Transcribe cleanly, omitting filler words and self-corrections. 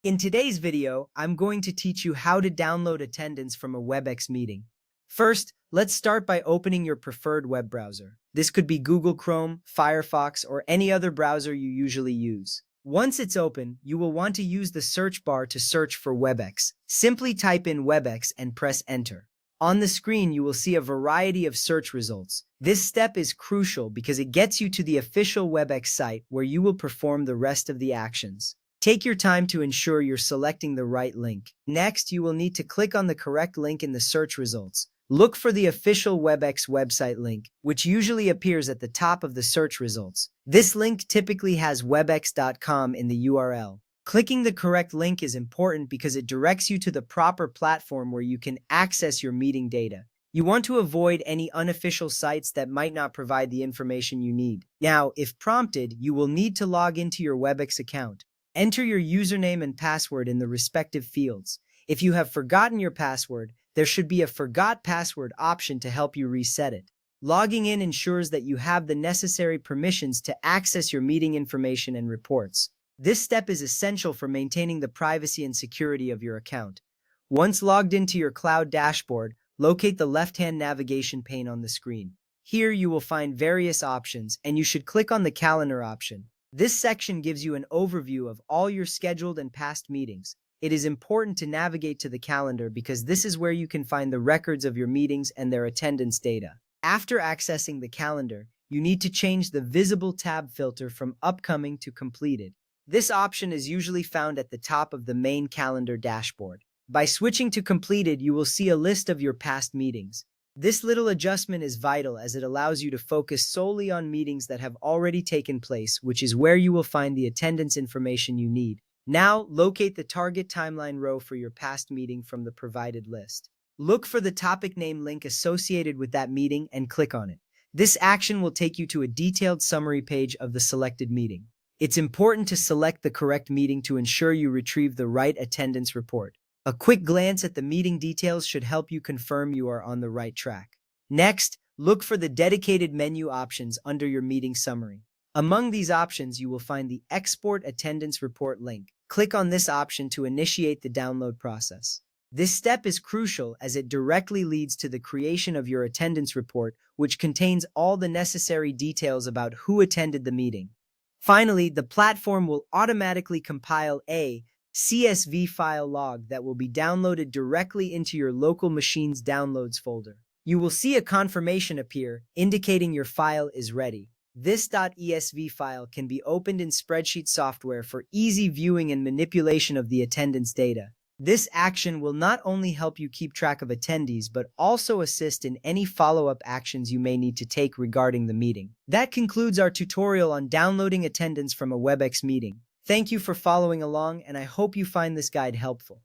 In today's video, I'm going to teach you how to download attendance from a Webex meeting. First, let's start by opening your preferred web browser. This could be Google Chrome, Firefox, or any other browser you usually use. Once it's open, you will want to use the search bar to search for Webex. Simply type in Webex and press enter. On the screen, you will see a variety of search results. This step is crucial because it gets you to the official Webex site where you will perform the rest of the actions. Take your time to ensure you're selecting the right link. Next, you will need to click on the correct link in the search results. Look for the official Webex website link, which usually appears at the top of the search results. This link typically has webex.com in the URL. Clicking the correct link is important because it directs you to the proper platform where you can access your meeting data. You want to avoid any unofficial sites that might not provide the information you need. Now, if prompted, you will need to log into your Webex account. Enter your username and password in the respective fields. If you have forgotten your password, there should be a Forgot Password option to help you reset it. Logging in ensures that you have the necessary permissions to access your meeting information and reports. This step is essential for maintaining the privacy and security of your account. Once logged into your cloud dashboard, locate the left-hand navigation pane on the screen. Here you will find various options, and you should click on the calendar option. This section gives you an overview of all your scheduled and past meetings. It is important to navigate to the calendar because this is where you can find the records of your meetings and their attendance data. After accessing the calendar, you need to change the visible tab filter from upcoming to completed. This option is usually found at the top of the main calendar dashboard. By switching to completed, you will see a list of your past meetings. This little adjustment is vital as it allows you to focus solely on meetings that have already taken place, which is where you will find the attendance information you need. Now, locate the target timeline row for your past meeting from the provided list. Look for the topic name link associated with that meeting and click on it. This action will take you to a detailed summary page of the selected meeting. It's important to select the correct meeting to ensure you retrieve the right attendance report. A quick glance at the meeting details should help you confirm you are on the right track. Next, look for the dedicated menu options under your meeting summary. Among these options, you will find the Export Attendance Report link. Click on this option to initiate the download process. This step is crucial as it directly leads to the creation of your attendance report, which contains all the necessary details about who attended the meeting. Finally, the platform will automatically compile a CSV file log that will be downloaded directly into your local machine's downloads folder. You will see a confirmation appear, indicating your file is ready. This .esv file can be opened in spreadsheet software for easy viewing and manipulation of the attendance data. This action will not only help you keep track of attendees, but also assist in any follow-up actions you may need to take regarding the meeting. That concludes our tutorial on downloading attendance from a Webex meeting. Thank you for following along, and I hope you find this guide helpful.